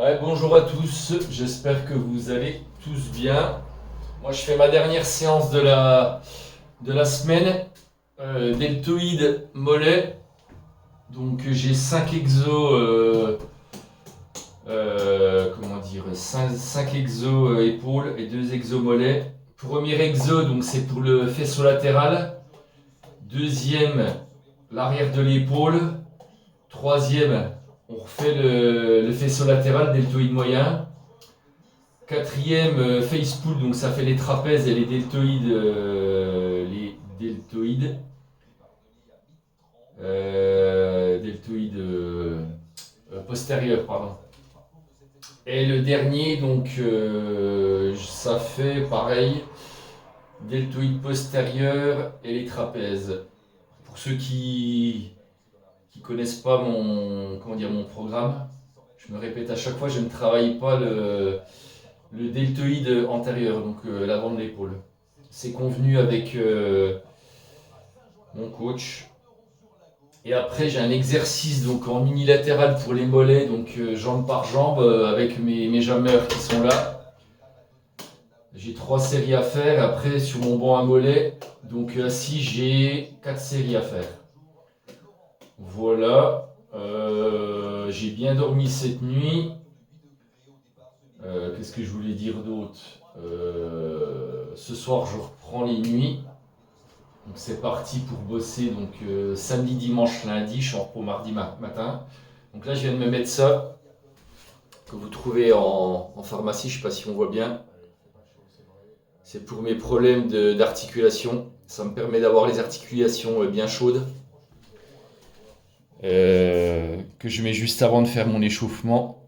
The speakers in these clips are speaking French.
Ouais, bonjour à tous, j'espère que vous allez tous bien. Moi je fais ma dernière séance de la semaine, deltoïde mollet. Donc j'ai 5 exos, comment dire, 5 exos épaules et 2 exos mollets. Premier exo, donc c'est pour le faisceau latéral. Deuxième, l'arrière de l'épaule. Troisième, on refait le faisceau latéral, deltoïde moyen. Quatrième, face pull, donc ça fait les trapèzes et les deltoïdes. Deltoïdes postérieurs, pardon. Et le dernier, donc ça fait pareil, deltoïde postérieur et les trapèzes. Pour ceux qui connaissent pas mon programme, je me répète à chaque fois, je ne travaille pas le deltoïde antérieur, donc l'avant de l'épaule. C'est convenu avec mon coach. Et après, j'ai un exercice donc en unilatéral pour les mollets, donc jambe par jambe, avec mes jammers qui sont là. J'ai 3 séries à faire. Après, sur mon banc à mollets, donc assis, j'ai 4 séries à faire. Voilà. J'ai bien dormi cette nuit. Qu'est-ce que je voulais dire d'autre? Ce soir, je reprends les nuits. Donc c'est parti pour bosser donc samedi, dimanche, lundi. Je suis en repos mardi matin. Donc là, je viens de me mettre ça que vous trouvez en pharmacie. Je ne sais pas si on voit bien. C'est pour mes problèmes d'articulation. Ça me permet d'avoir les articulations bien chaudes. Que je mets juste avant de faire mon échauffement.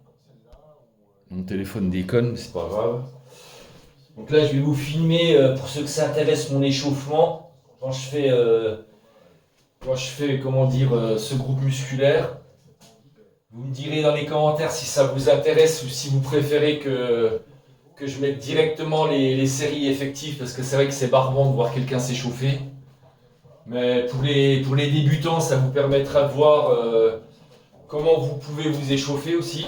Mon téléphone déconne, mais c'est pas grave. Donc là, je vais vous filmer pour ceux que ça intéresse mon échauffement. Quand je fais comment dire, ce groupe musculaire. Vous me direz dans les commentaires si ça vous intéresse ou si vous préférez que je mette directement les séries effectives, parce que c'est vrai que c'est barbant de voir quelqu'un s'échauffer. Mais pour les débutants, ça vous permettra de voir comment vous pouvez vous échauffer aussi.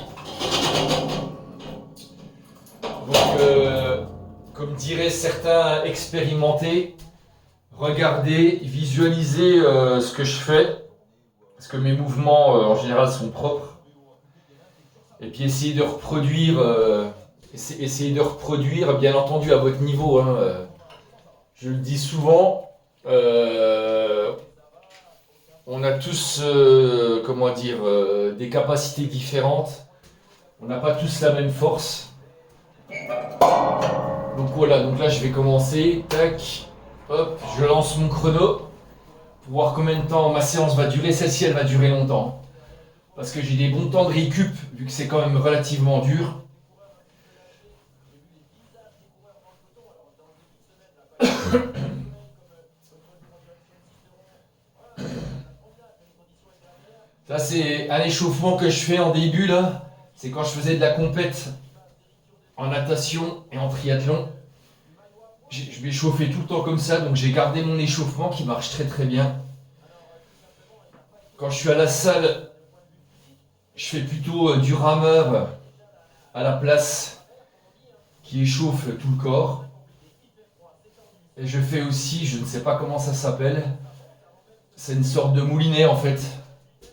Donc, comme diraient certains expérimentés, regardez, visualisez ce que je fais, parce que mes mouvements en général sont propres. Et puis essayez de reproduire, bien entendu à votre niveau. Hein, je le dis souvent, on a tous, comment dire, des capacités différentes. On n'a pas tous la même force. Donc voilà, donc là je vais commencer. Tac, hop, je lance mon chrono pour voir combien de temps ma séance va durer. Celle-ci, elle va durer longtemps. Parce que j'ai des bons temps de récup, vu que c'est quand même relativement dur. Ça, c'est un échauffement que je fais en début, là. C'est quand je faisais de la compète en natation et en triathlon. Je m'échauffais tout le temps comme ça, donc j'ai gardé mon échauffement qui marche très très bien. Quand je suis à la salle, je fais plutôt du rameur à la place qui échauffe tout le corps. Et je fais aussi, je ne sais pas comment ça s'appelle, c'est une sorte de moulinet en fait,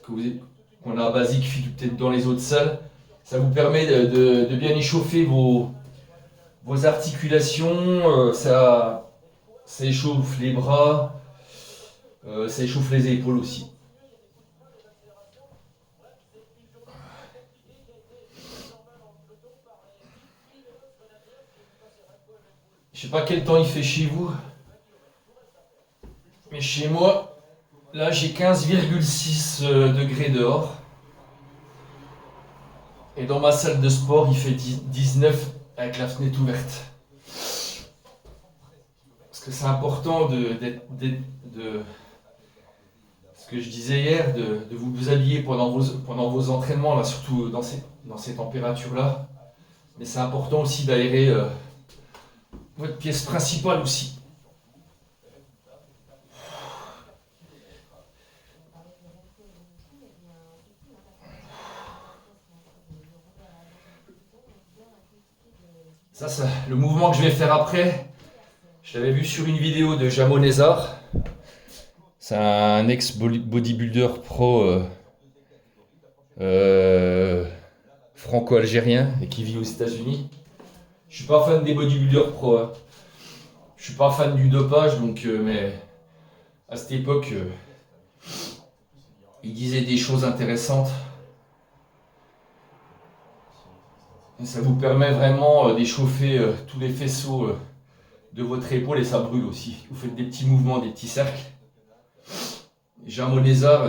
qu'on a à Basique Fit ou peut-être dans les autres salles. Ça vous permet de bien échauffer vos articulations, ça échauffe les bras, ça échauffe les épaules aussi. Je sais pas quel temps il fait chez vous, mais chez moi, là j'ai 15,6 degrés dehors. Et dans ma salle de sport, il fait 19 avec la fenêtre ouverte. Parce que c'est important de ce que je disais hier, de vous habiller pendant vos entraînements, là, surtout dans ces températures-là. Mais c'est important aussi d'aérer votre pièce principale aussi. Ça, le mouvement que je vais faire après, je l'avais vu sur une vidéo de Jamo Nézar. C'est un ex-bodybuilder pro franco-algérien et qui vit aux États-Unis. Je suis pas fan des bodybuilders pro. Hein. Je suis pas fan du dopage, donc mais à cette époque, il disait des choses intéressantes. Et ça vous permet vraiment d'échauffer tous les faisceaux de votre épaule et ça brûle aussi. Vous faites des petits mouvements, des petits cercles. Jamo Nézar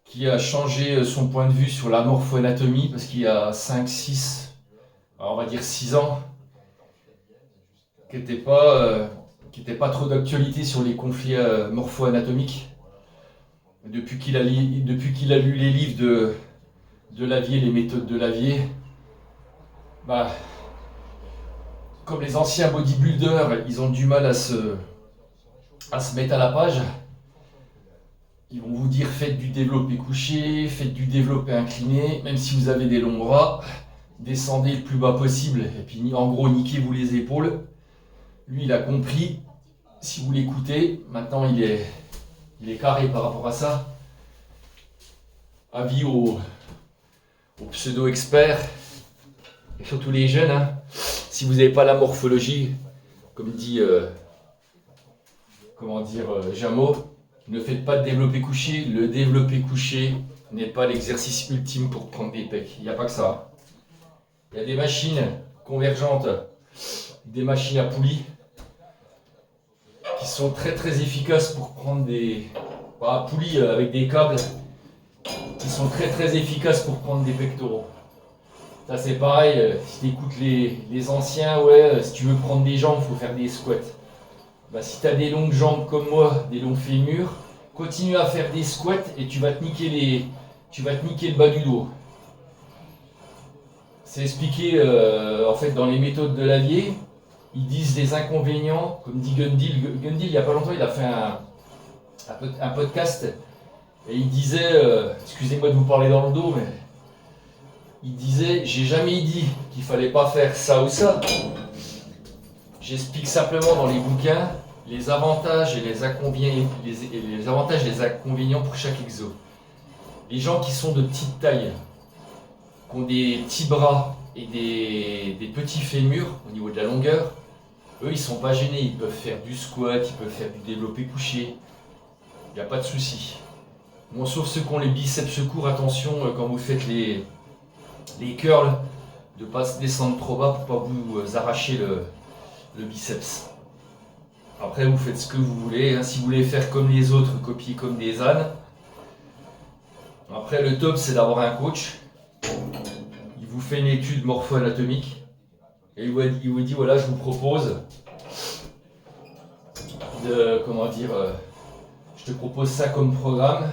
qui a changé son point de vue sur la morpho-anatomie parce qu'il y a 5, 6, on va dire 6 ans, qui n'était pas trop d'actualité sur les conflits morpho-anatomiques. Depuis qu'il a lu les livres de Lavier, les méthodes de Lavier, comme les anciens bodybuilders, ils ont du mal à se mettre à la page. Ils vont vous dire faites du développé couché, faites du développé incliné, même si vous avez des longs bras, descendez le plus bas possible et puis en gros niquez-vous les épaules. Lui il a compris, si vous l'écoutez, maintenant il est carré par rapport à ça. Avis aux pseudo-experts et surtout les jeunes, hein. Si vous n'avez pas la morphologie, comme dit Jamo, ne faites pas de développé couché. Le développé couché n'est pas l'exercice ultime pour prendre des pecs. Il n'y a pas que ça. Il y a des machines convergentes, des machines à poulies qui sont très très efficaces pour prendre des poulies avec des câbles qui sont très très efficaces pour prendre des pectoraux. Ça c'est pareil, si tu écoutes les anciens, si tu veux prendre des jambes, il faut faire des squats. Si tu as des longues jambes comme moi, des longs fémurs, continue à faire des squats et tu vas te niquer le bas du dos. C'est expliqué en fait dans les méthodes de Lavier. Ils disent les inconvénients, comme dit Gundil. Gundil, il n'y a pas longtemps, il a fait un podcast et il disait, excusez-moi de vous parler dans le dos, mais il disait, j'ai jamais dit qu'il fallait pas faire ça ou ça. J'explique simplement dans les bouquins les avantages et les inconvénients, pour chaque exo. Les gens qui sont de petite taille, qui ont des petits bras et des petits fémurs au niveau de la longueur, eux ils sont pas gênés, ils peuvent faire du squat, ils peuvent faire du développé couché, il n'y a pas de souci. Bon, sauf ceux qui ont les biceps courts, attention quand vous faites les curls, de ne pas se descendre trop bas pour pas vous arracher le biceps. Après vous faites ce que vous voulez, hein. Si vous voulez faire comme les autres, copier comme des ânes. Après le top c'est d'avoir un coach. Il vous fait une étude morpho-anatomique et il vous dit voilà, je vous propose de je te propose ça comme programme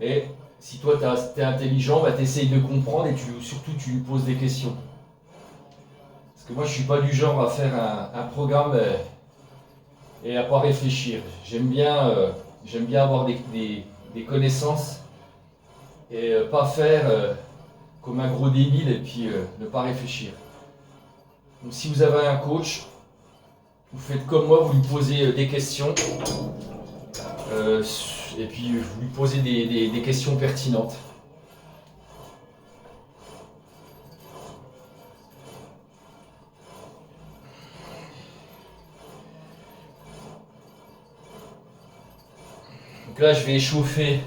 et si toi t'es intelligent, t'essayes de comprendre et surtout tu lui poses des questions. Parce que moi je suis pas du genre à faire un programme et à pas réfléchir. J'aime bien avoir des connaissances et pas faire comme un gros débile et puis ne pas réfléchir. Donc si vous avez un coach, vous faites comme moi, vous lui posez des questions et puis vous lui posez des questions pertinentes. Donc là je vais échauffer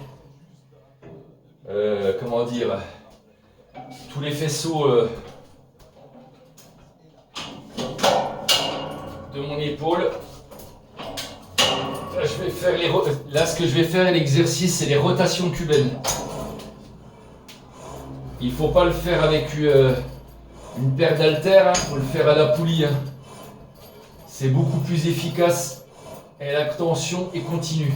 tous les faisceaux de mon épaule. Là, ce que je vais faire, l'exercice, c'est les rotations cubaines. Il ne faut pas le faire avec une paire d'haltères, il faut le faire à la poulie. C'est beaucoup plus efficace et la tension est continue.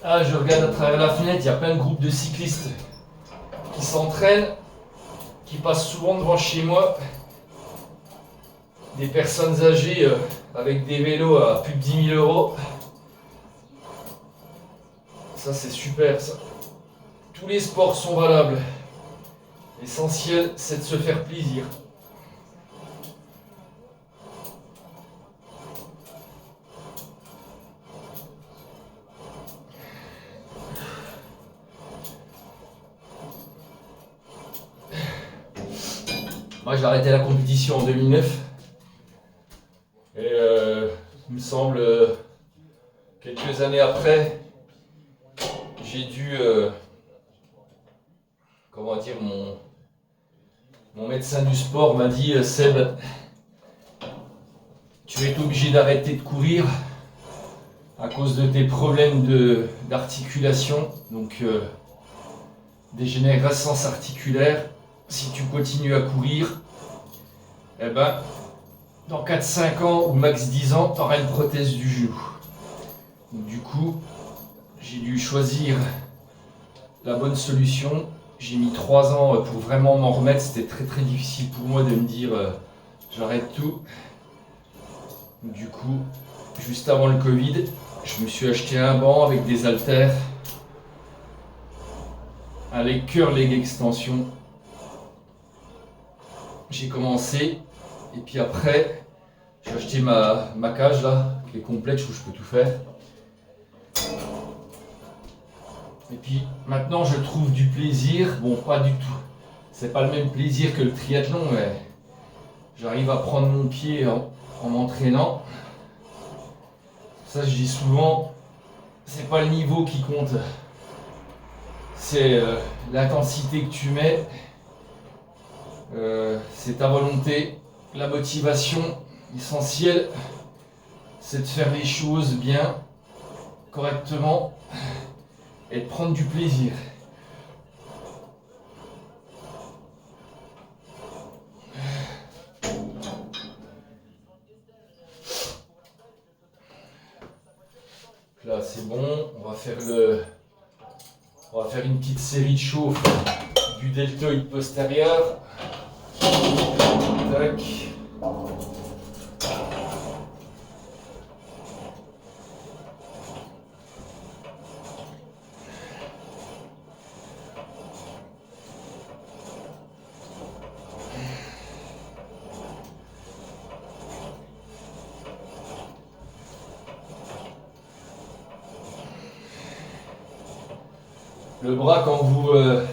Ah, je regarde à travers la fenêtre, il y a plein de groupes de cyclistes qui s'entraînent, qui passent souvent devant chez moi. des personnes âgées avec des vélos à plus de 10 000 euros. Ça, c'est super, ça. Tous les sports sont valables. L'essentiel, c'est de se faire plaisir. Moi, j'ai arrêté la compétition en 2009. Et il me semble, quelques années après, j'ai dû, comment dire, mon médecin du sport m'a dit, Seb, tu vas être obligé d'arrêter de courir à cause de tes problèmes d'articulation, donc dégénérescence articulaire. Si tu continues à courir, eh ben, dans 4-5 ans ou max 10 ans, tu auras une prothèse du genou. Donc, du coup, j'ai dû choisir la bonne solution. J'ai mis 3 ans pour vraiment m'en remettre. C'était très très difficile pour moi de me dire j'arrête tout. Donc, du coup, juste avant le Covid, je me suis acheté un banc avec des haltères, un leg curl leg extension. J'ai commencé et puis après j'ai acheté ma cage là qui est complète où je peux tout faire. Et puis maintenant je trouve du plaisir, bon pas du tout, c'est pas le même plaisir que le triathlon, mais j'arrive à prendre mon pied en m'entraînant. Ça je dis souvent, c'est pas le niveau qui compte, c'est l'intensité que tu mets. C'est ta volonté, la motivation. L'essentiel, c'est de faire les choses bien, correctement et de prendre du plaisir. Là, c'est bon. On va faire une petite série de chauffe du deltoïde postérieur. Tac. Le bras, quand vous le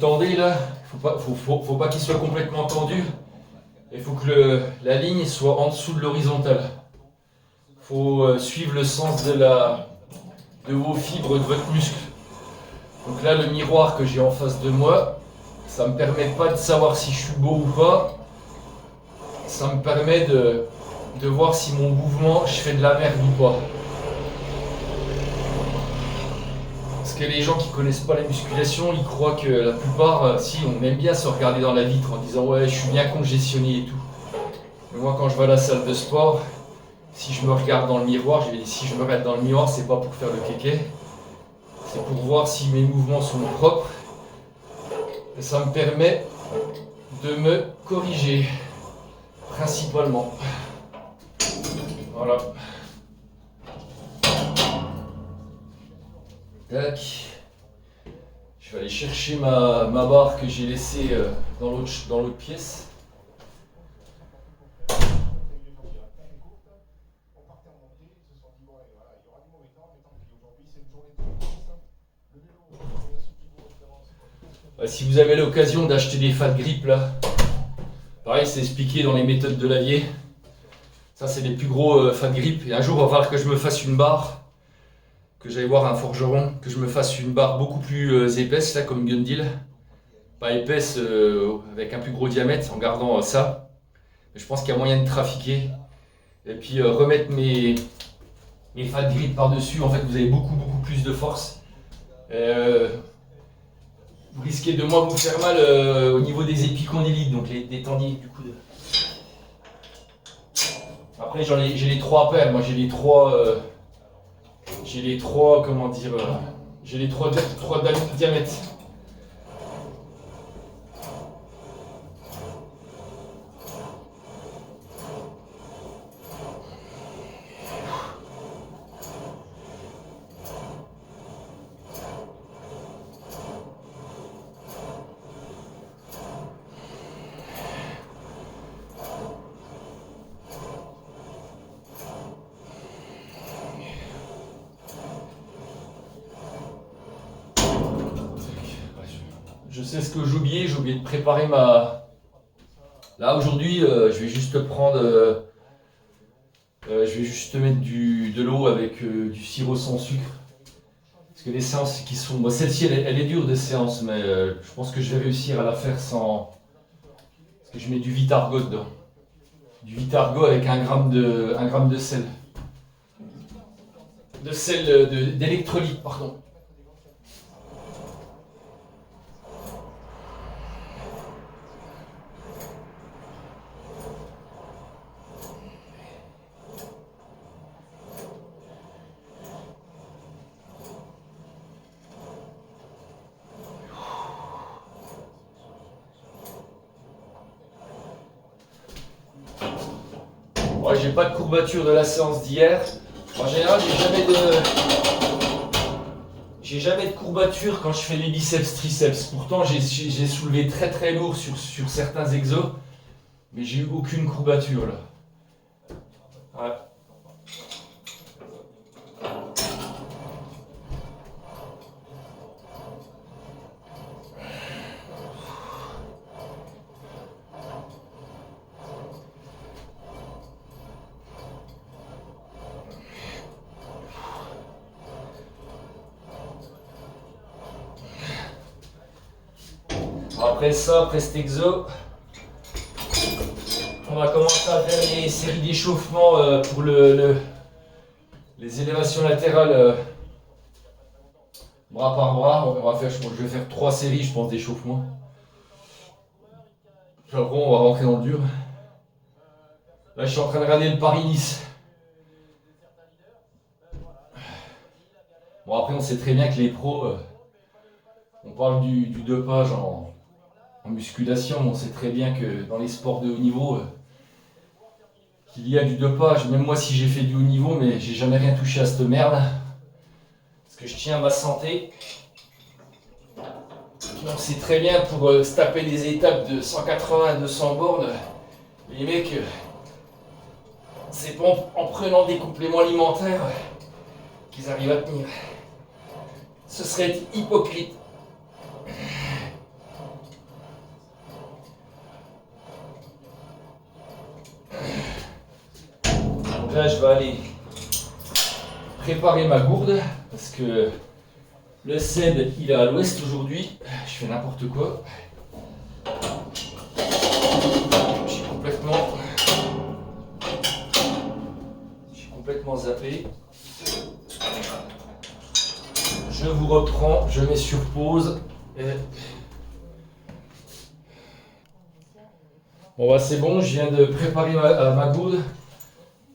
tendez là, faut pas qu'il soit complètement tendu. Il faut que la ligne soit en dessous de l'horizontale. Il faut suivre le sens de vos fibres de votre muscle. Donc là, le miroir que j'ai en face de moi, ça ne me permet pas de savoir si je suis beau ou pas. Ça me permet de voir si mon mouvement, je fais de la merde ou pas. Parce que les gens qui connaissent pas la musculation, ils croient que la plupart, si on aime bien se regarder dans la vitre en disant ouais je suis bien congestionné et tout. Mais moi quand je vais à la salle de sport, si je me regarde dans le miroir, si je me regarde dans le miroir, c'est pas pour faire le kéké, c'est pour voir si mes mouvements sont propres. Et ça me permet de me corriger, principalement. Voilà. Tac. Je vais aller chercher ma barre que j'ai laissée dans l'autre pièce. Si vous avez l'occasion d'acheter des fat grip là, pareil c'est expliqué dans les méthodes de Lallier. Ça c'est les plus gros fat grip. Et un jour il va falloir que je me fasse une barre, que j'aille voir un forgeron, que je me fasse une barre beaucoup plus épaisse là comme Gundil. Pas épaisse avec un plus gros diamètre en gardant ça. Mais je pense qu'il y a moyen de trafiquer. Et puis remettre mes fat grip par dessus, en fait vous avez beaucoup plus de force. Vous risquez de moins vous faire mal au niveau des épicondylites, donc des tendinites du coude. Après j'ai les trois paires, moi j'ai les trois comment dire, j'ai les trois diamètres. je sais ce que j'ai oublié de préparer ma... Là aujourd'hui, je vais juste prendre... je vais juste mettre de l'eau avec du sirop sans sucre. Parce que les séances qui sont... Bon, celle-ci, elle est dure des séances, mais je pense que je vais réussir à la faire sans... Parce que je mets du Vitargo dedans. Du Vitargo avec 1 gramme de sel. De sel d'électrolyte, pardon. Ouais, j'ai pas de courbature de la séance d'hier. En général, j'ai jamais de courbature quand je fais les biceps triceps. Pourtant, j'ai soulevé très très lourd sur certains exos, mais j'ai eu aucune courbature là. Ouais. Après ça, après cet exo, on va commencer à faire les séries d'échauffement pour les élévations latérales bras par bras. Je vais faire 3 séries, je pense, d'échauffement. Après, on va rentrer dans le dur. Là, je suis en train de regarder le Paris-Nice. Bon, après, on sait très bien que les pros, on parle du dopage en musculation, mais on sait très bien que dans les sports de haut niveau, qu'il y a du dopage. Même moi, si j'ai fait du haut niveau, mais j'ai jamais rien touché à cette merde. Parce que je tiens à ma santé. On sait très bien pour se taper des étapes de 180 à 200 bornes, les mecs, c'est pas en prenant des compléments alimentaires qu'ils arrivent à tenir. Ce serait être hypocrite. Donc là, je vais aller préparer ma gourde parce que le CED il est à l'ouest aujourd'hui. Je fais n'importe quoi. J'ai complètement zappé. Je vous reprends, je mets sur pause. Bon bah c'est bon, je viens de préparer ma gourde. Les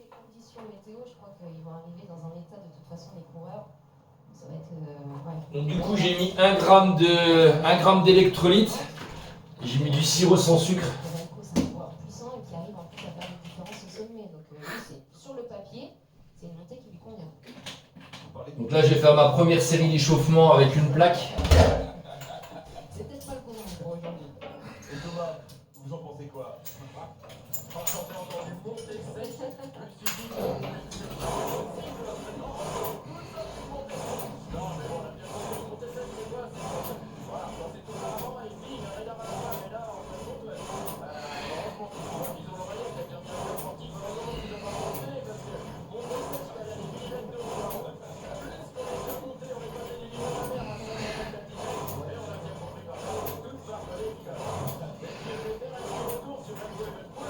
conditions météo, je crois qu'ils vont arriver dans un état de toute façon les coureurs. Ça va être. Ouais. Donc du coup j'ai mis 1 gramme d'électrolyte. J'ai mis du sirop sans sucre. C'est un coureur puissant et qui arrive en plus à faire des différences au sommet. Donc lui, sur le papier, c'est une montée qui lui convient. Donc là je vais faire ma première série d'échauffement avec une plaque. C'est peut-être pas le bon moment pour aujourd'hui. Et Thomas, vous en pensez quoi? Franchement, j'ai entendu monter sec. Non, mais bon, on a bien compris que monter sec, c'est quoi? Voilà, on s'est tout avant et puis il y avait la balle. Et là, on a compte, heureusement qu'ils ont l'oreillette, il y a bien bien le sportif, heureusement qu'ils n'ont pas monté, parce que monter sec, il y a des dizaines de fois. Plus qu'on est bien monté, on est pas des millions de la mer, à mon avis, et on a bien compris par là, toute barre de l'équipe. Mais je vais faire un petit retour sur la Evenpool.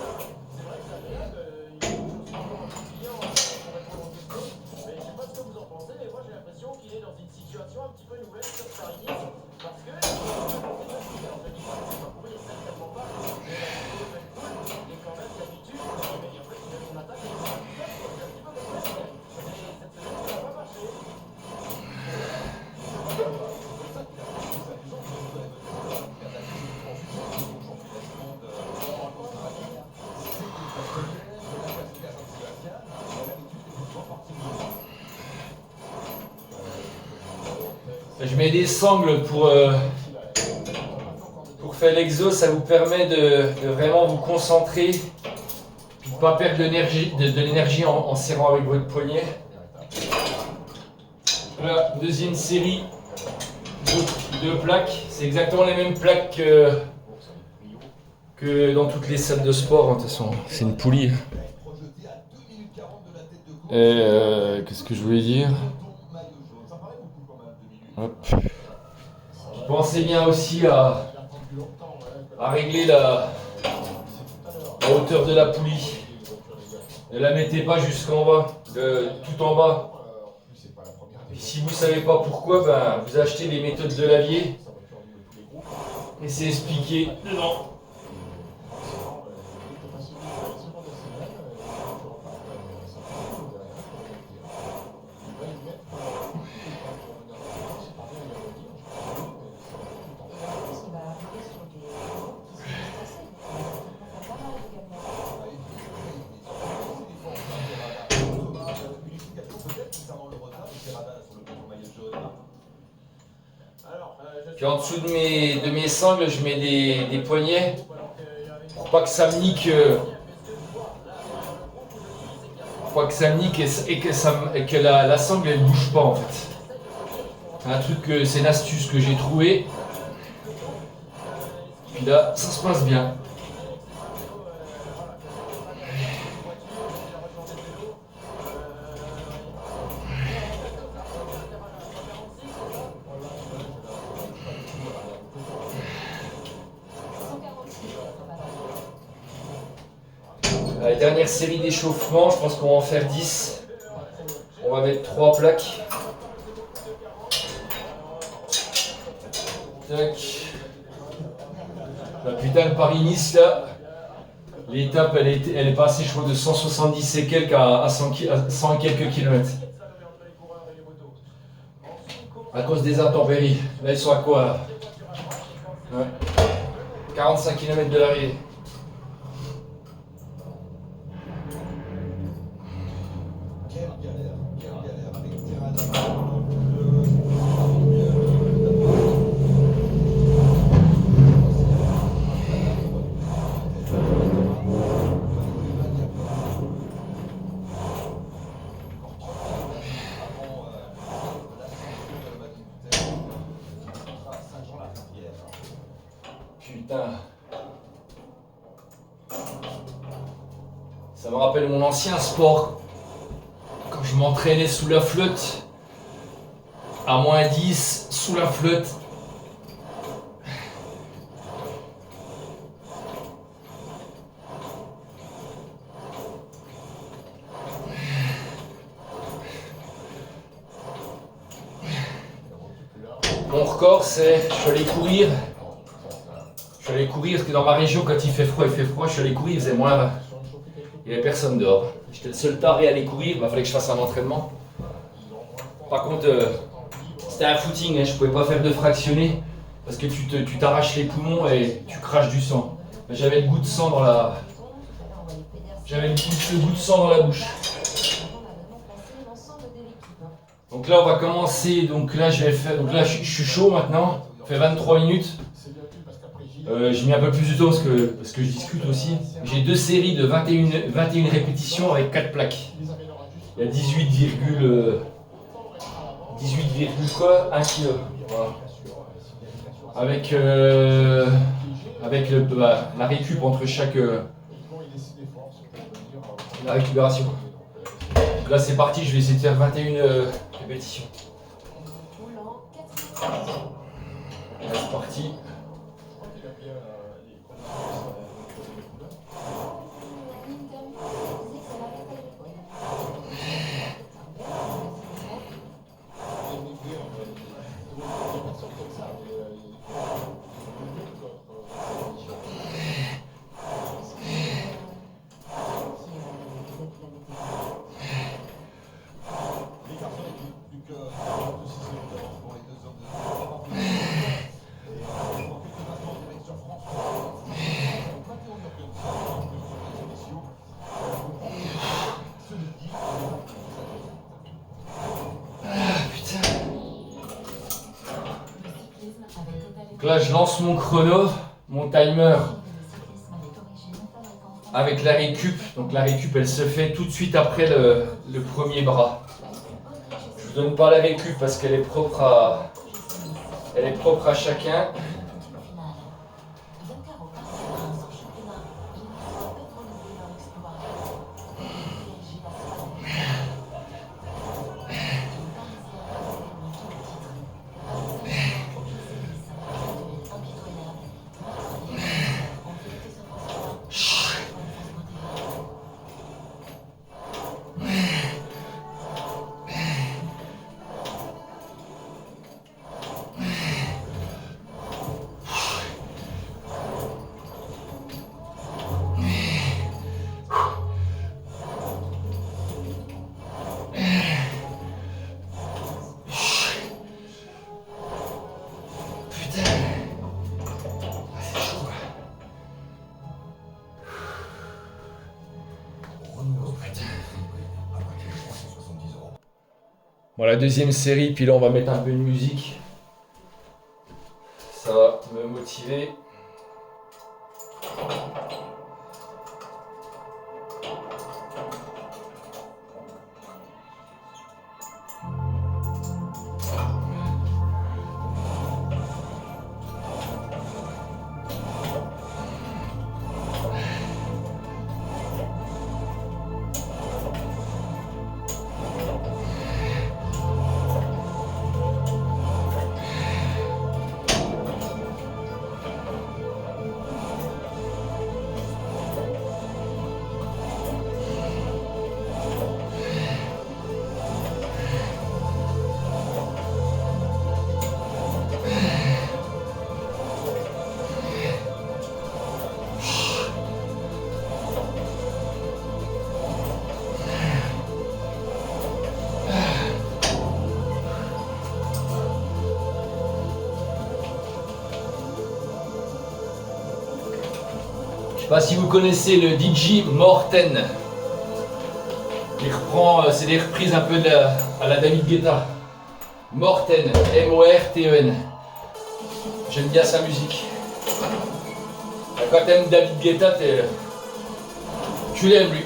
C'est vrai que ça vient, il y a quelque chose encore un petit client pour répondre aux questions. Mais je ne sais pas ce que vous en pensez, mais moi j'ai l'impression qu'il est dans une situation un petit peu nouvelle sur Paris-Nice. Parce que, alors je dis pas que c'est pas pour rire, certainement pas, mais la Evenpool est quand même d'habitude, mais en fait il a son attaque, il est un petit peu professionnel. Et cette semaine, ça n'a pas marché. Je mets des sangles pour faire l'exo, ça vous permet de vraiment vous concentrer, puis de ne pas perdre de l'énergie en serrant avec votre poignet. Voilà, deuxième série 2 plaques, c'est exactement les mêmes plaques que dans toutes les salles de sport, hein, de toute façon. C'est une poulie. Qu'est-ce que je voulais dire? Hop. Pensez bien aussi à régler la hauteur de la poulie. Ne la mettez pas jusqu'en bas, tout en bas. Et si vous ne savez pas pourquoi, ben, vous achetez les méthodes de Lavier. Et c'est expliqué dedans. Puis en dessous de mes sangles, je mets des poignets pour pas que ça me nique. Pour pas que ça me nique et que la sangle elle bouge pas en fait. C'est une astuce que j'ai trouvée. Puis là, ça se passe bien. La dernière série d'échauffement, je pense qu'on va en faire 10. On va mettre 3 plaques. Tac. La putain de Paris-Nice là, l'étape elle est passée je crois de 170 et quelques à 100 et quelques kilomètres. À cause des intempéries. Là ils sont à quoi là? Ouais. 45 km de l'arrivée. Putain. Ça me rappelle mon ancien sport. Quand je m'entraînais sous la flotte. À moins 10, sous la flotte. Mon record c'est, je suis allé courir parce que dans ma région quand il fait froid, je suis allé courir, il faisait moins 20. Il n'y avait personne dehors. J'étais le seul taré à aller courir, il fallait que je fasse un entraînement. Par contre, c'était un footing, hein, je ne pouvais pas faire de fractionné parce que tu t'arraches les poumons et tu craches du sang. J'avais le goût de sang dans la... J'avais le goût de sang dans la bouche. Donc là on va commencer, donc là je vais faire, donc là je suis chaud maintenant, ça fait 23 minutes. J'ai mis un peu plus de temps parce que je discute aussi. J'ai 2 séries de 21 répétitions avec 4 plaques. Il y a 18, quoi 1 kg. Voilà. Avec la récup entre chaque... la récupération. Donc là c'est parti, je vais essayer de faire 21 répétitions. Là, c'est parti. Donc là je lance mon chrono, mon timer avec la récup. Donc la récup elle se fait tout de suite après le premier bras. Je vous donne pas la récup parce qu'elle est propre Elle est propre à chacun. Bon, la deuxième série, puis là on va mettre un peu de musique. Ça va me motiver. Je sais pas si vous connaissez le DJ Morten. Il reprend, c'est des reprises un peu à la David Guetta. Morten, M-O-R-T-E-N. J'aime bien sa musique. Quand t'aimes David Guetta, tu l'aimes lui.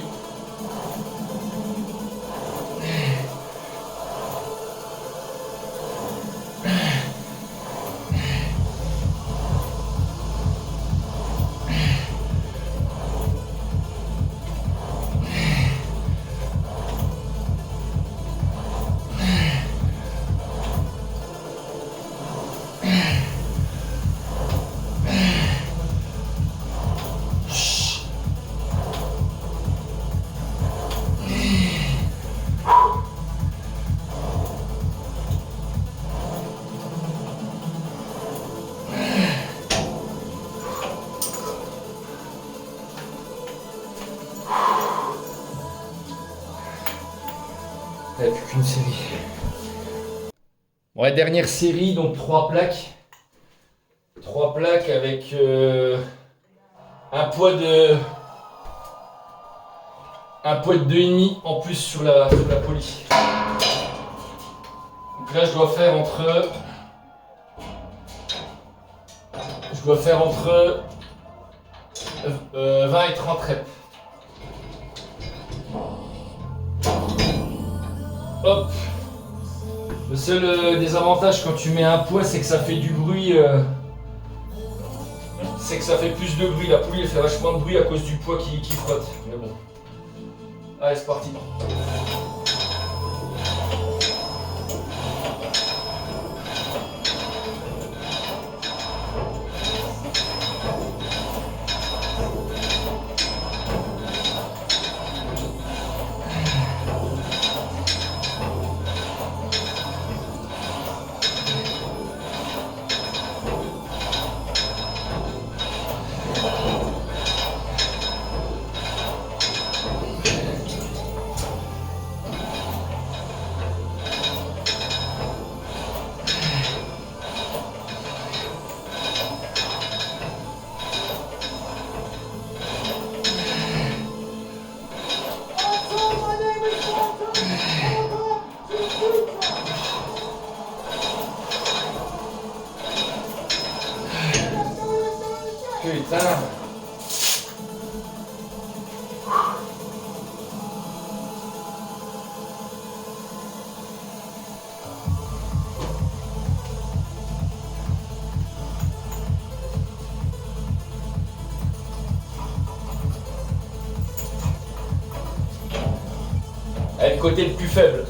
Il n'y a plus qu'une série. Bon, la dernière série, donc 3 plaques. 3 plaques avec un poids de 2,5 en plus sur la poly. Donc là je dois faire entre 20 et 30 reps. Hop. Le seul désavantage quand tu mets un poids, c'est que ça fait du bruit. C'est que ça fait plus de bruit. La poulie elle fait vachement de bruit à cause du poids qui frotte. Mais bon. Allez, c'est parti. côté le plus faible.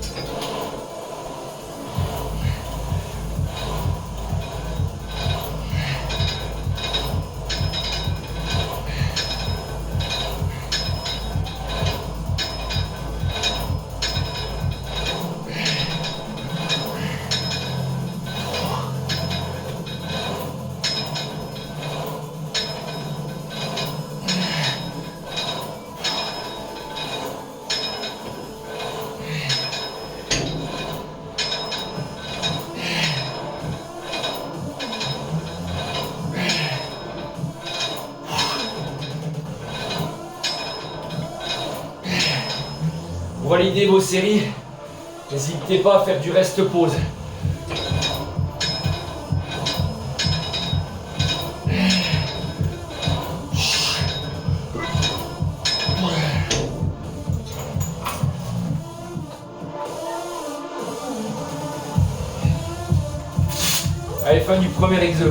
Pour valider vos séries, n'hésitez pas à faire du rest pause. Allez, fin du premier exo.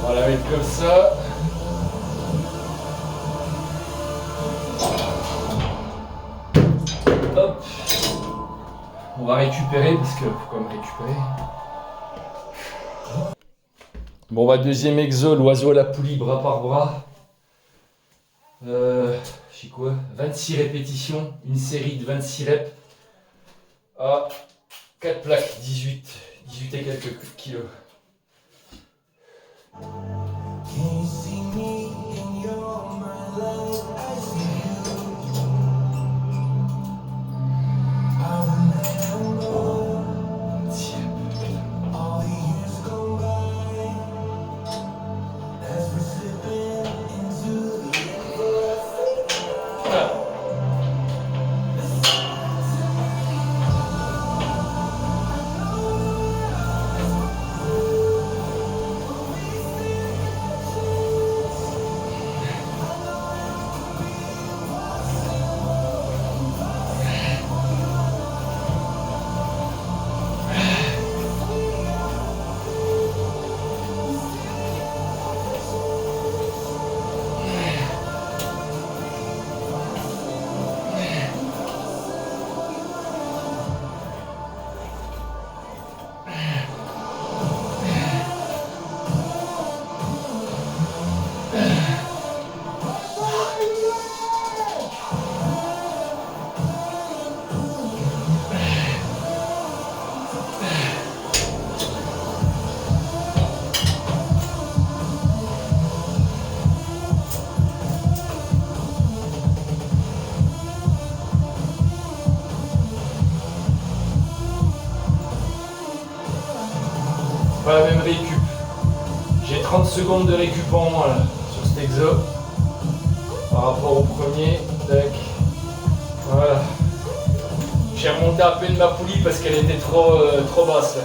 On va la mettre comme ça. Hop. On va récupérer parce que faut quand même récupérer. Bon, bah deuxième exo, l'oiseau à la poulie, bras par bras. Je sais quoi, 26 répétitions, une série de 26 reps à 4 plaques, 18 et quelques kilos. Pas la même récup. J'ai 30 secondes de récup en moins là, sur cet exo. Par rapport au premier. Tac. Voilà. J'ai remonté à peine ma poulie parce qu'elle était trop basse là.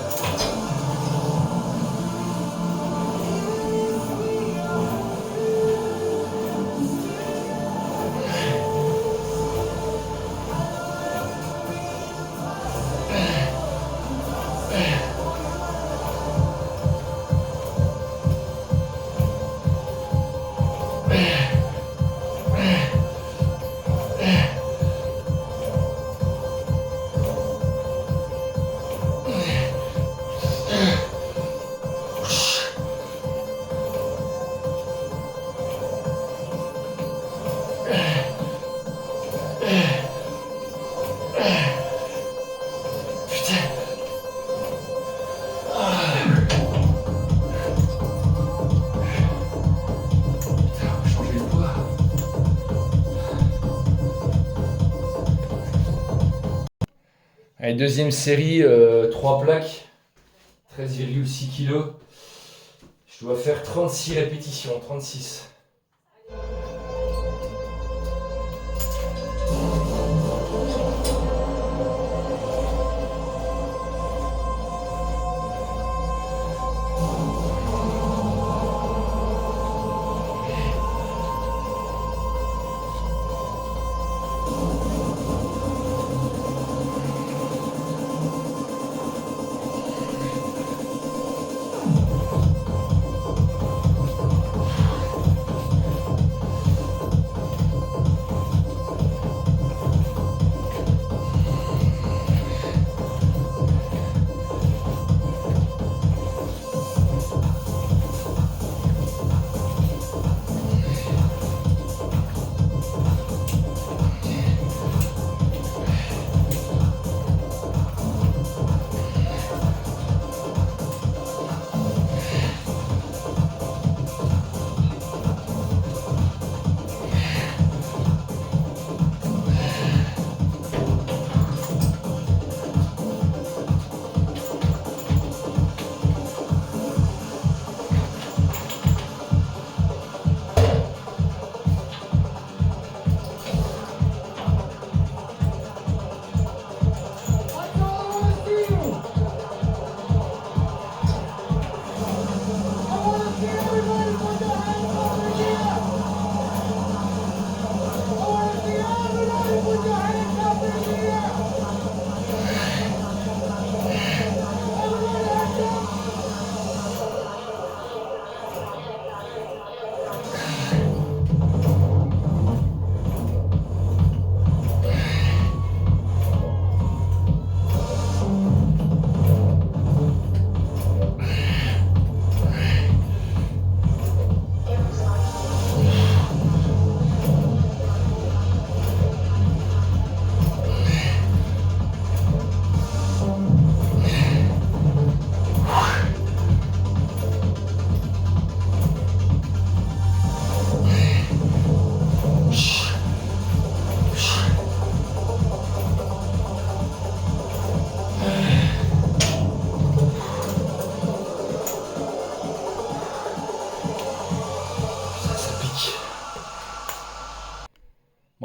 Allez, deuxième série, 3 plaques, 13,6 kg. Je dois faire 36 répétitions, 36.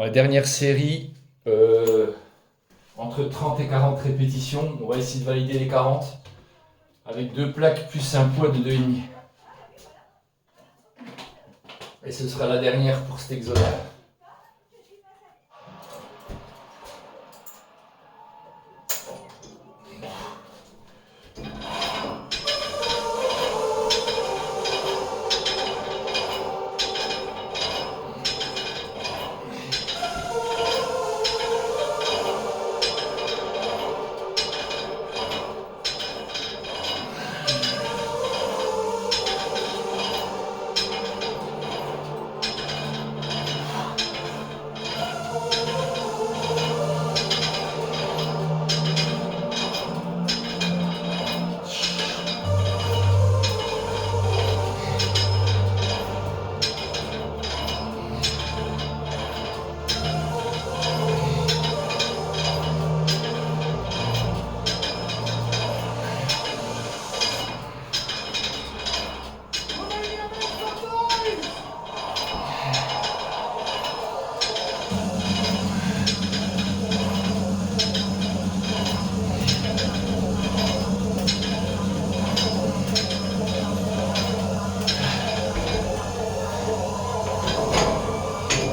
la dernière série, entre 30 et 40 répétitions. On va essayer de valider les 40 avec 2 plaques plus un poids de 2,5. Et ce sera la dernière pour cet exo-là.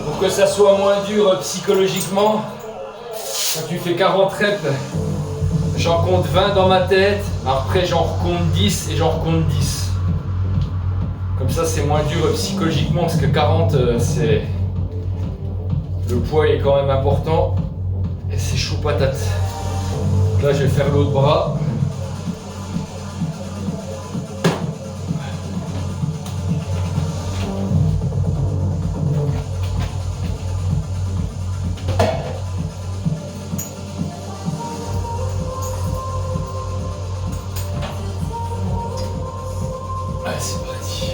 Pour que ça soit moins dur psychologiquement, quand tu fais 40 reps, j'en compte 20 dans ma tête, après j'en recompte 10 et j'en recompte 10. Comme ça c'est moins dur psychologiquement parce que 40 c'est... Le poids est quand même important et c'est chaud patate. Donc là je vais faire l'autre bras. Allez, c'est parti.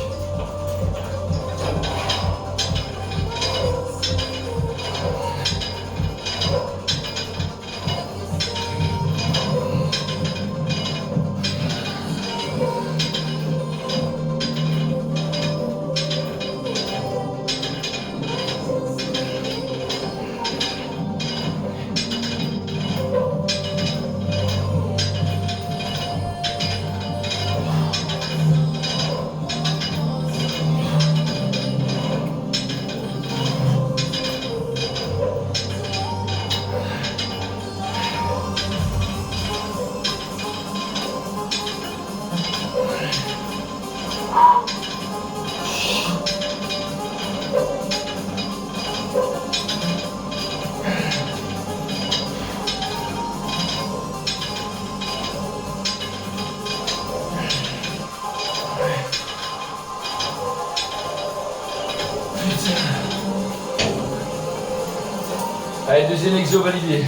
Allez, deuxième exo validé.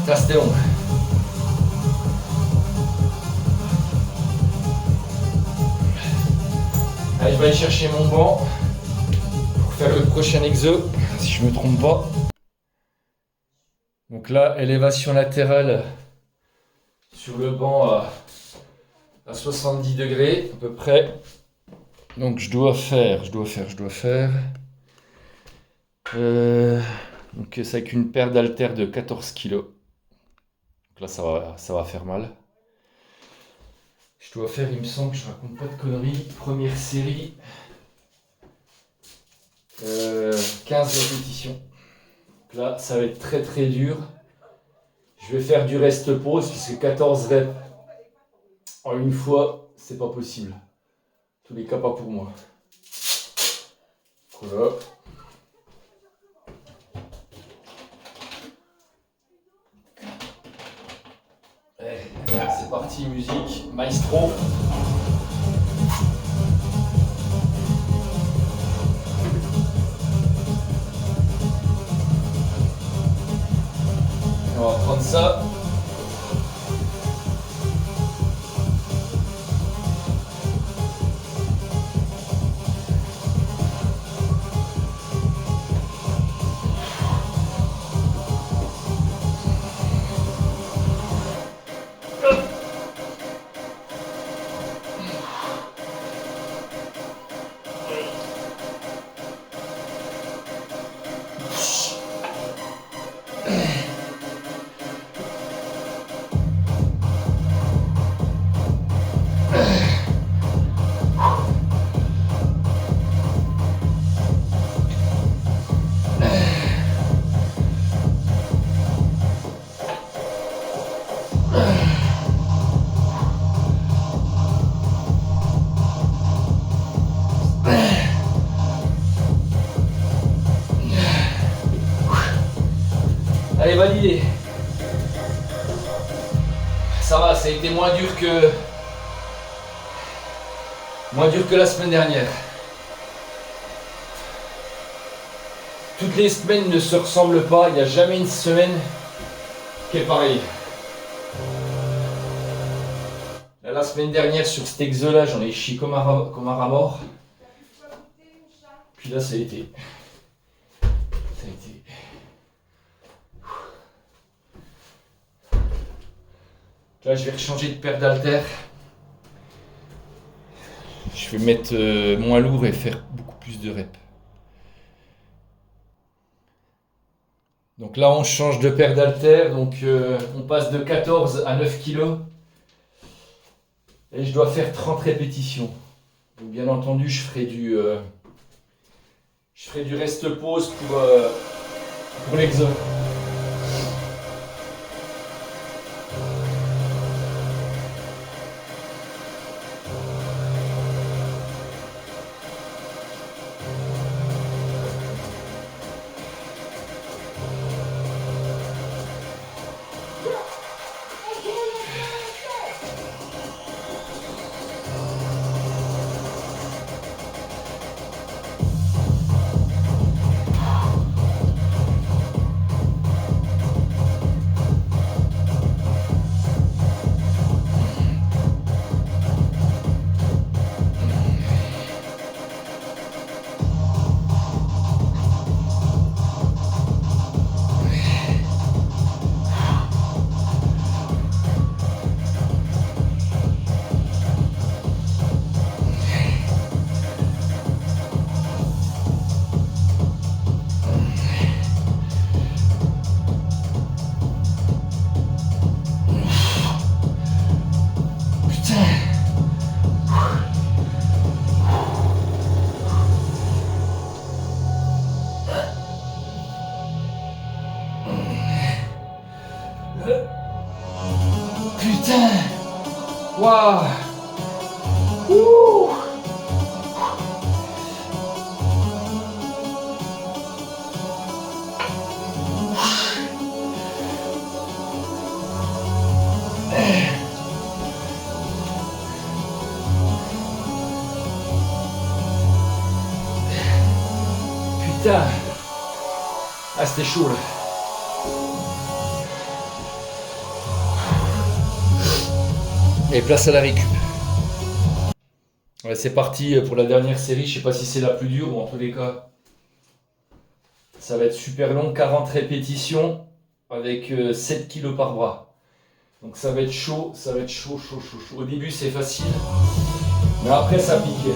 Ça c'était long. Allez, je vais aller chercher mon banc pour faire le prochain exo, si je me trompe pas. Donc là, élévation latérale sur le banc à 70 degrés à peu près. Donc je dois faire. Donc c'est avec une paire d'haltères de 14 kg. Donc là ça va faire mal. Je dois faire, il me semble que je raconte pas de conneries, première série, 15 répétitions. Donc là ça va être très très dur. Je vais faire du rest pause puisque 14 reps en une fois, c'est pas possible. En tous les cas pas pour moi. Voilà. C'est parti, musique, maestro. On va prendre ça. Allez, validé. Ça va, ça a été moins dur que la semaine dernière. Toutes les semaines ne se ressemblent pas, il n'y a jamais une semaine qui est pareille. Là, la semaine dernière, sur cet exo-là, j'en ai chié comme un rat mort. Puis là, ça a été. Là, je vais changer de paire d'haltères. Je vais mettre moins lourd et faire beaucoup plus de reps. Donc là, on change de paire d'haltères. Donc on passe de 14 à 9 kg. Et je dois faire 30 répétitions. Donc bien entendu, je ferai du rest-pause pour l'exo. Putain! Waouh! Ouh! Putain! Ah, c'était chaud là. Et place à la récup. Ouais, c'est parti pour la dernière série. Je sais pas si c'est la plus dure ou en tous les cas. Ça va être super long. 40 répétitions avec 7 kg par bras. Donc ça va être chaud. Ça va être chaud. Au début c'est facile. Mais après ça pique.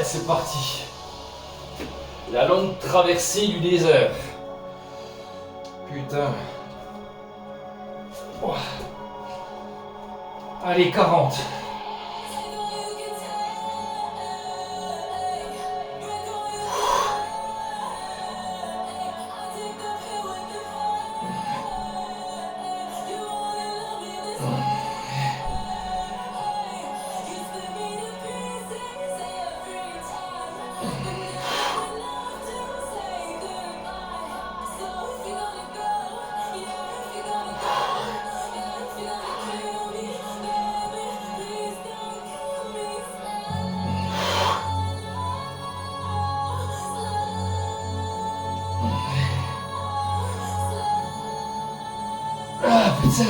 C'est parti. La longue traversée du désert. Putain. Oh. Allez, 40. Ah putain.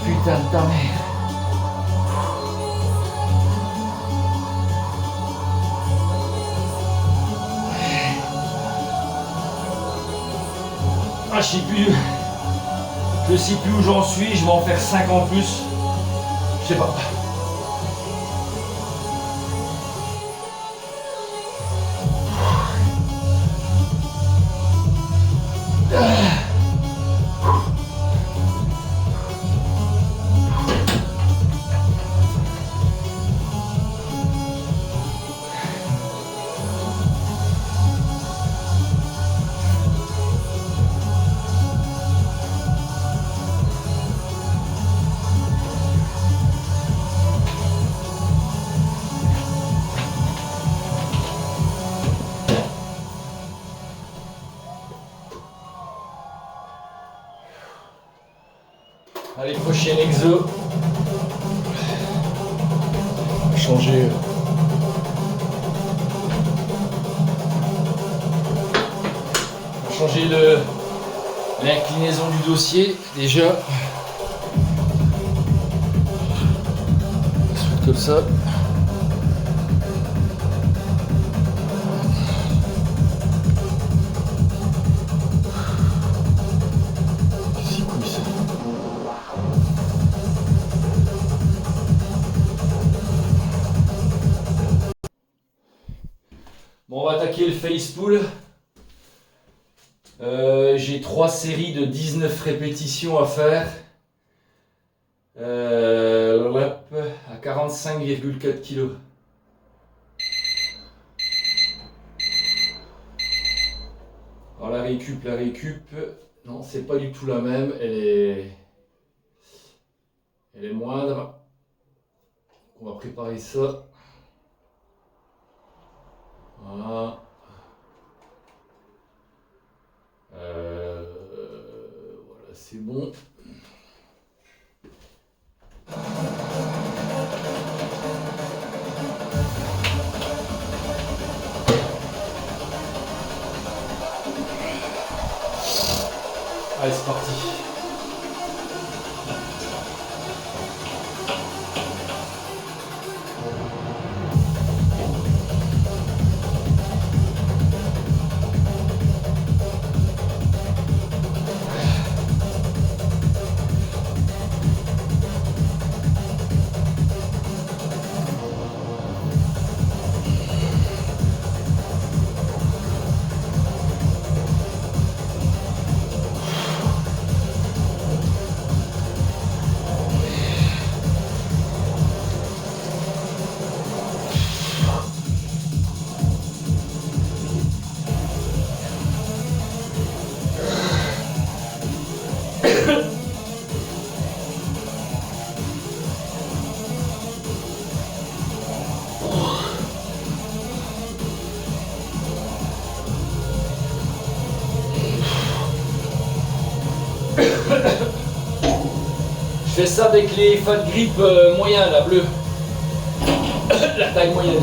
Putain de ta mère. je sais plus où j'en suis, je vais en faire 5 en plus. Je sais pas. Allez, prochain exo. Changer. Changer l'inclinaison du dossier déjà. Comme ça. Bon, on va attaquer le face pull. J'ai 3 séries de 19 répétitions à faire. À 45,4 kg. Alors la récup, non, c'est pas du tout la même. Elle est moindre. On va préparer ça. Voilà. Voilà, c'est bon. Allez, c'est parti. Je fais ça avec les fat grip moyens, la bleue. La taille moyenne.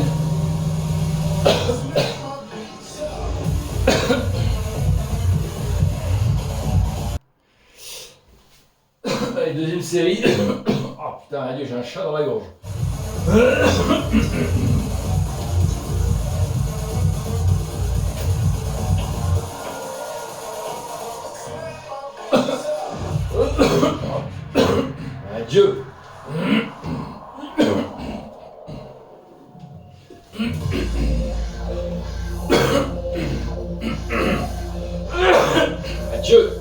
Allez, deuxième série. Oh putain, adieu, j'ai un chat dans la gorge. Adieu. Adieu.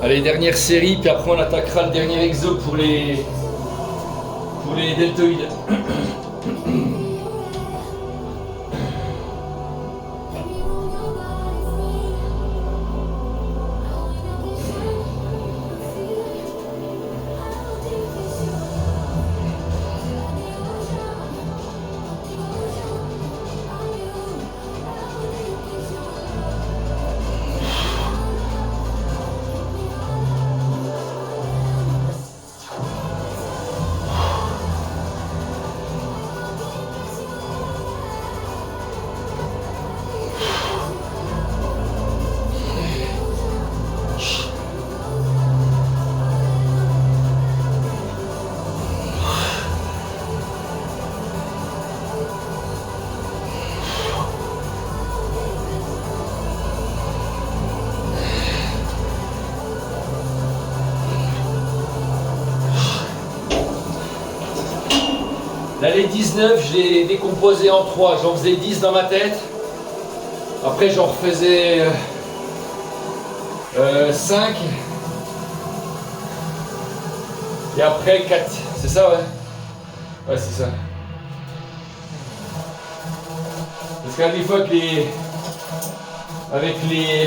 Allez, dernière série, puis après on attaquera le dernier exo pour les pour les deltoïdes. Là, les 19, je les décomposais en 3. J'en faisais 10 dans ma tête. Après, j'en refaisais 5. Et après, 4. C'est ça, ouais? Ouais, c'est ça. Parce qu'à des fois, avec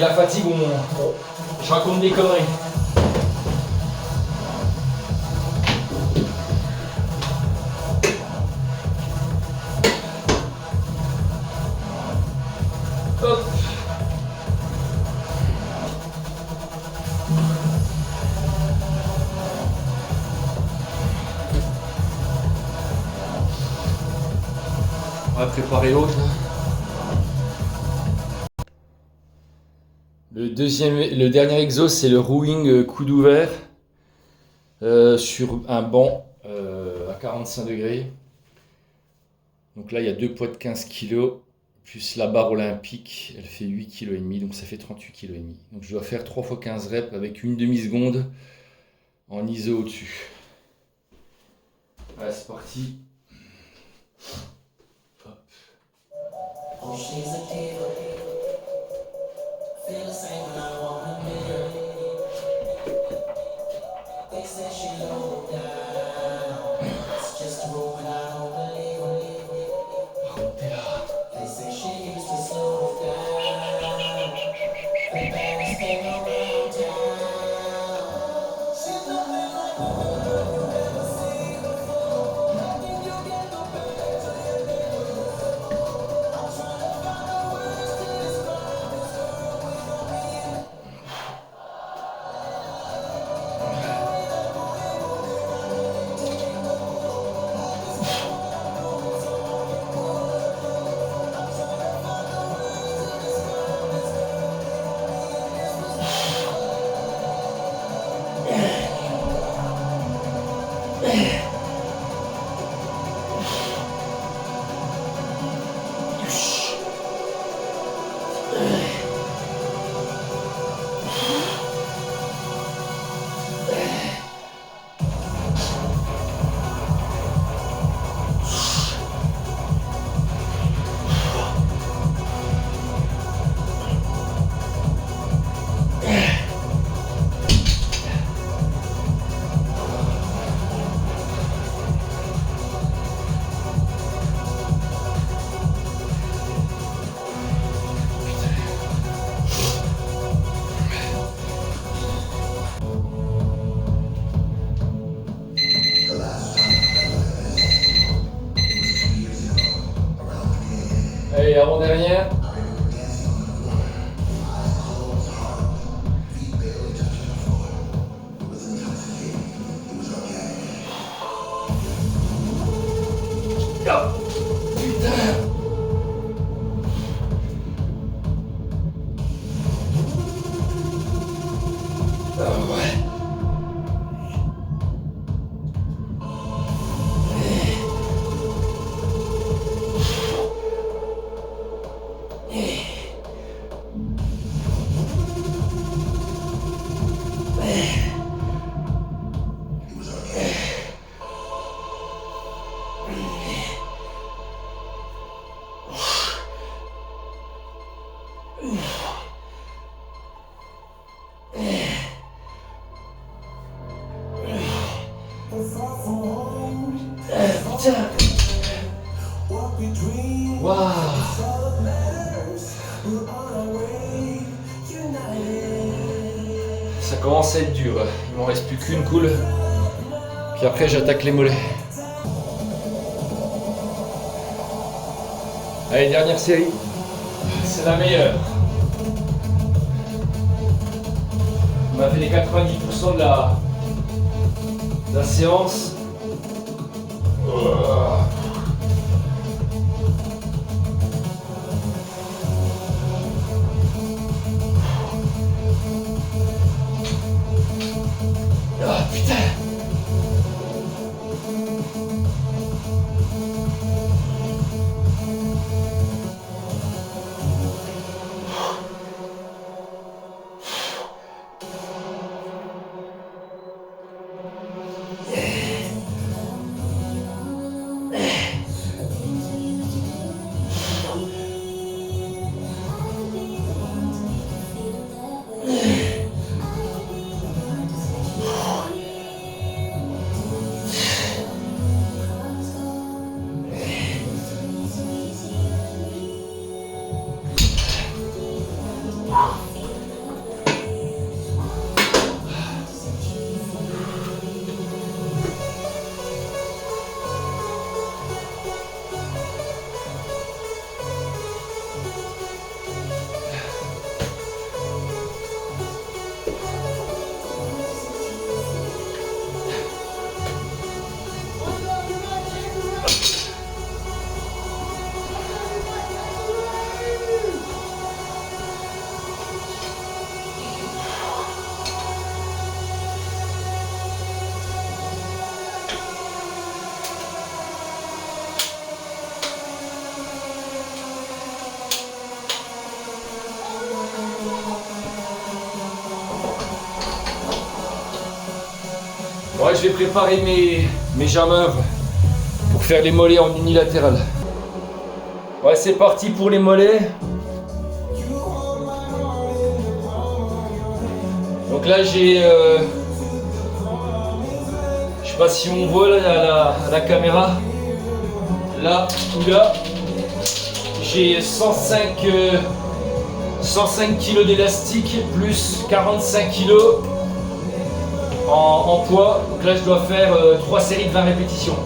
la fatigue, je raconte des conneries. Hop. On va préparer l'autre. Le dernier exo, c'est le rowing coude ouvert sur un banc à 45 degrés. Donc là, il y a 2 poids de 15 kg. Plus la barre olympique, elle fait 8,5 kg, donc ça fait 38,5 kg. Donc je dois faire 3 fois 15 reps avec une demi-seconde en iso au-dessus. Allez, c'est parti. Hop. T'es là. Allez, avant-dernière. putain. Waouh. Ça commence à être dur. Il m'en reste plus qu'une cool. Puis après j'attaque les mollets. Allez, dernière série. C'est la meilleure. On a fait les 90% de la séance. Ah putain. Ouais, je vais préparer mes jammers pour faire les mollets en unilatéral. Ouais, c'est parti pour les mollets. Donc là, j'ai... je sais pas si on voit là, à la caméra. Là ou là. J'ai 105 kg d'élastique plus 45 kg en poids. Donc là je dois faire 3 séries de 20 répétitions.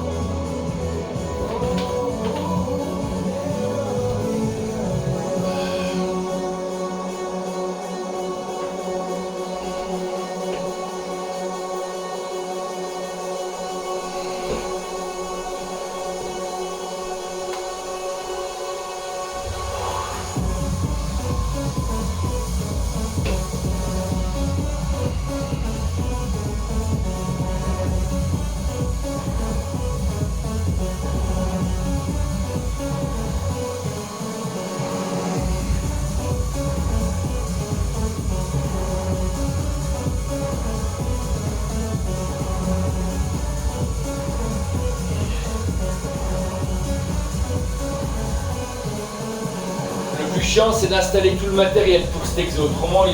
Le plus chiant, c'est d'installer tout le matériel pour cet exo. Autrement,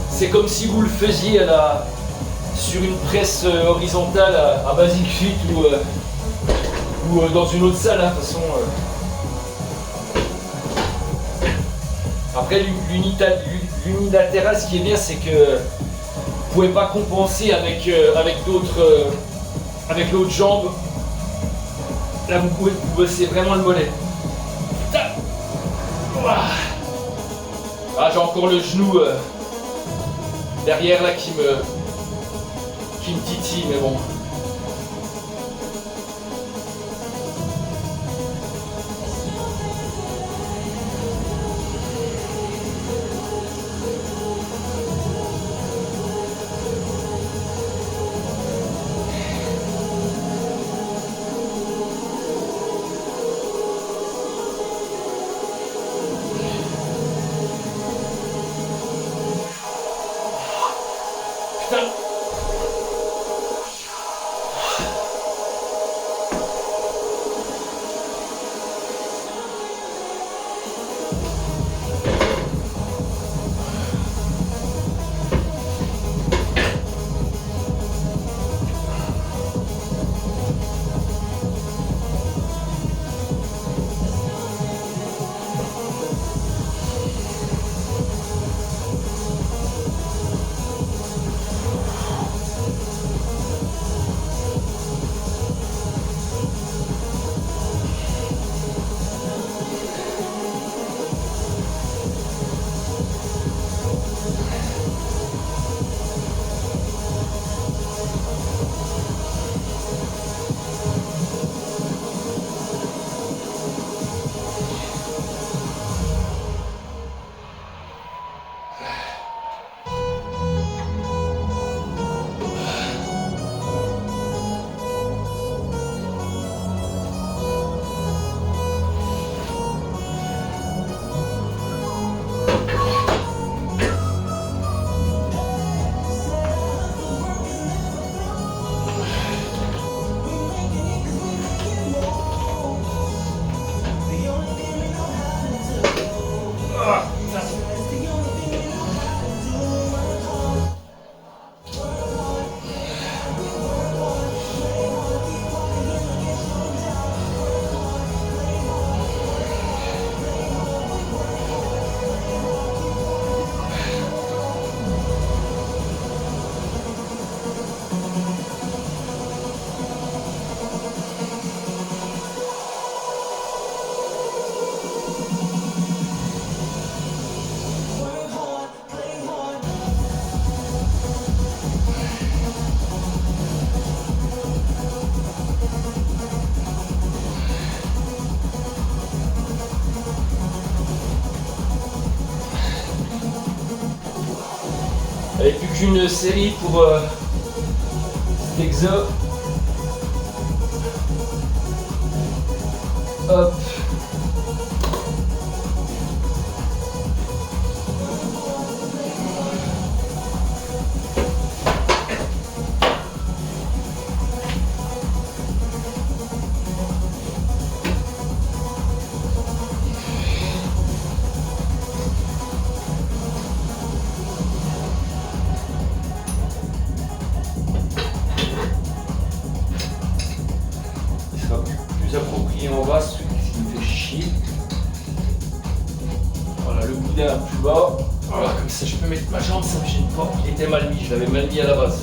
c'est comme si vous le faisiez sur une presse horizontale à Basic Fit ou dans une autre salle. Hein, de toute façon. Après, l'unilatéral, ce qui est bien, c'est que vous pouvez pas compenser avec l'autre jambe. Là, vous bossez vraiment le mollet. Ah, j'ai encore le genou derrière là qui me titille, mais bon. une série pour cet exo. Hop. Approprié en bas, ce qui me fait chier. Voilà, le boudin plus bas. Voilà, comme ça je peux mettre ma jambe, ça me gêne pas. Il était mal mis, je l'avais mal mis à la base.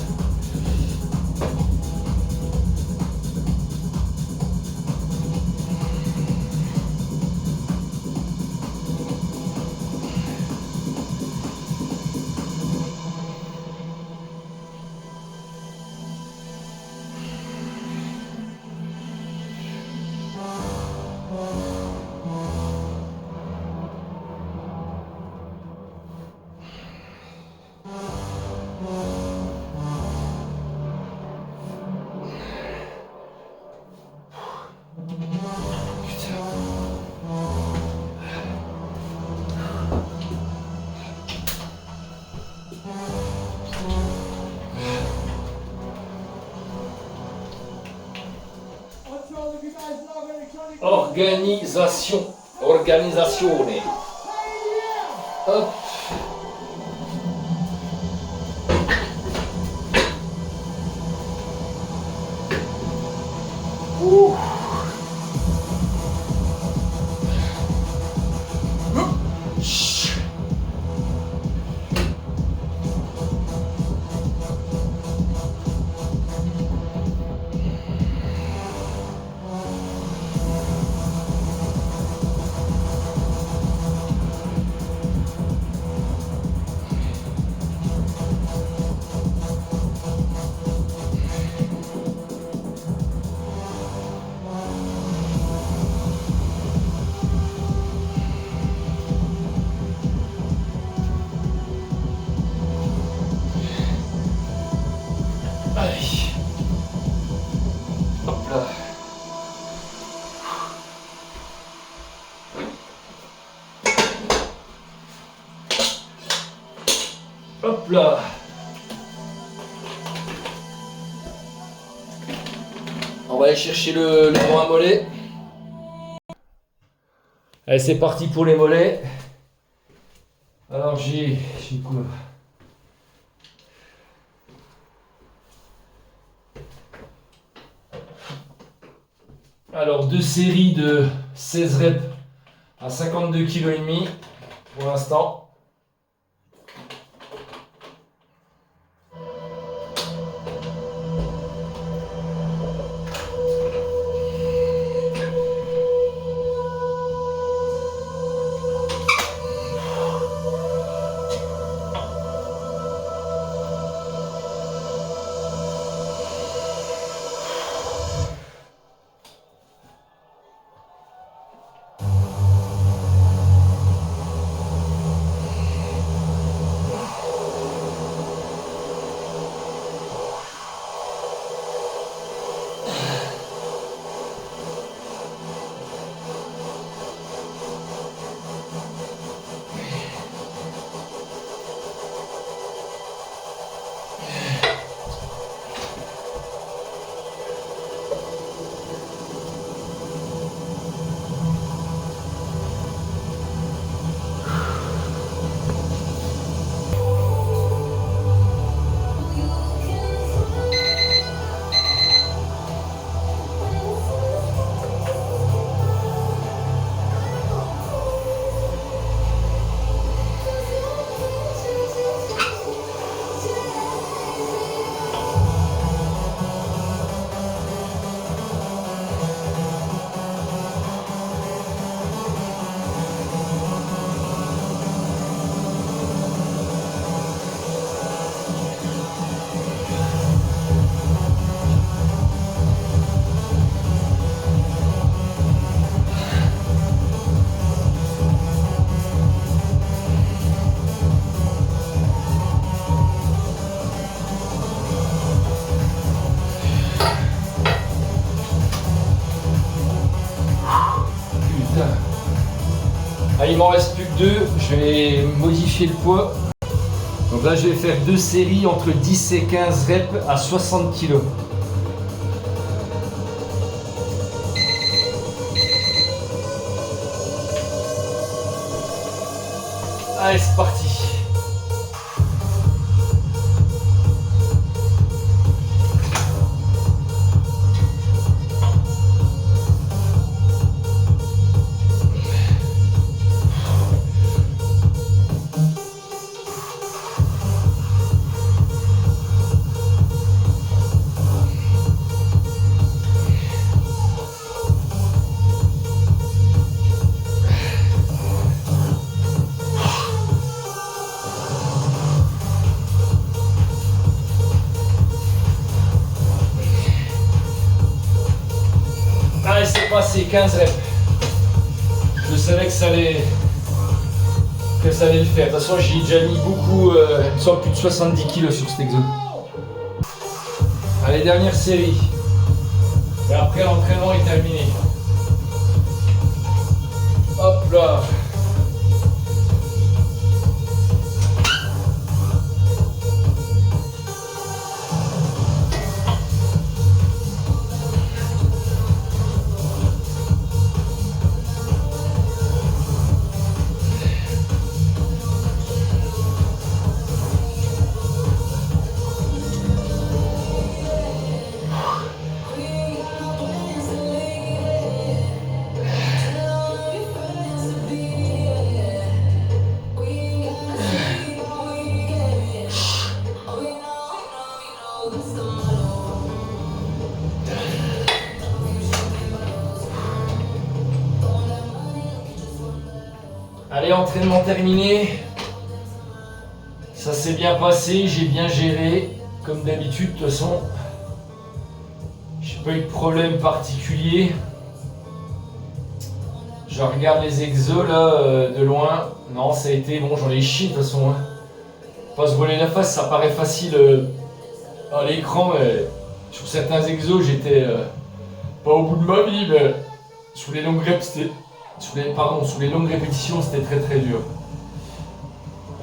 Organisazione. Hop. Allez. Hop là. Hop là. On va aller chercher le grand mollet. Allez, c'est parti pour les mollets. Alors j'ai quoi? Alors, deux séries de 16 reps à 52,5 kg pour l'instant. m'en reste plus que 2, je vais modifier le poids. Donc là je vais faire 2 séries entre 10 et 15 reps à 60 kg. Allez, c'est parti. Allez, c'est passé, 15 reps. Je savais que ça allait le faire. De toute façon, j'ai déjà mis beaucoup, plus de 70 kg sur cet exo. Allez, dernière série. Et après, l'entraînement est terminé. Hop là. Allez, entraînement terminé. Ça s'est bien passé, j'ai bien géré. Comme d'habitude, de toute façon, j'ai pas eu de problème particulier. Je regarde les exos là de loin. Non, ça a été bon, j'en ai chié de toute façon. Hein. Pas se brûler la face, ça paraît facile à l'écran, mais sur certains exos, j'étais pas au bout de ma vie, mais sous les longues reps, sous les longues répétitions, c'était très très dur.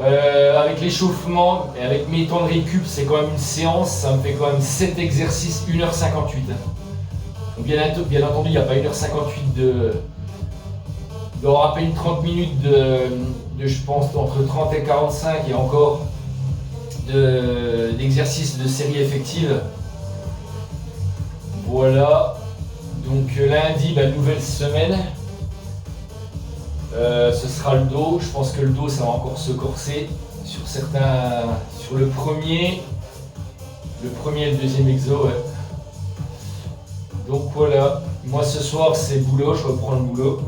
Avec l'échauffement et avec mes temps de récup, c'est quand même une séance, ça me fait quand même 7 exercices, 1h58. Donc bien entendu, il n'y a pas 1h58 de... Il y aura à peine 30 minutes de je pense, entre 30 et 45 et encore d'exercices de série effective. Voilà. Donc lundi, nouvelle semaine. Ce sera le dos. Je pense que le dos, ça va encore se corser sur le premier et le deuxième exo. Ouais. Donc voilà. Moi ce soir c'est boulot, je reprends le boulot.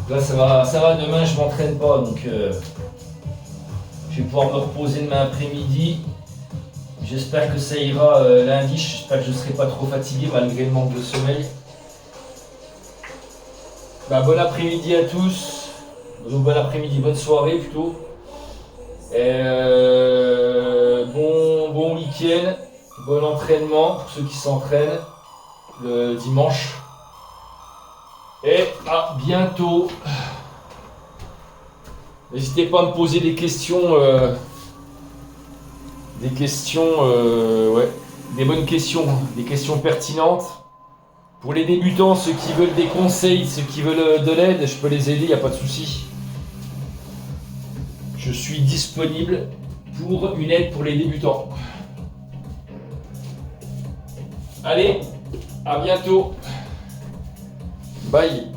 Là ça va. Demain je m'entraîne pas, donc je vais pouvoir me reposer demain après-midi. J'espère que ça ira lundi. J'espère que je ne serai pas trop fatigué malgré le manque de sommeil. Bon après-midi à tous, bon après-midi, bonne soirée plutôt. Et bon week-end, bon entraînement pour ceux qui s'entraînent le dimanche. Et à bientôt. N'hésitez pas à me poser des questions, des bonnes questions, des questions pertinentes. Pour les débutants, ceux qui veulent des conseils, ceux qui veulent de l'aide, je peux les aider, il n'y a pas de souci. Je suis disponible pour une aide pour les débutants. Allez, à bientôt. Bye.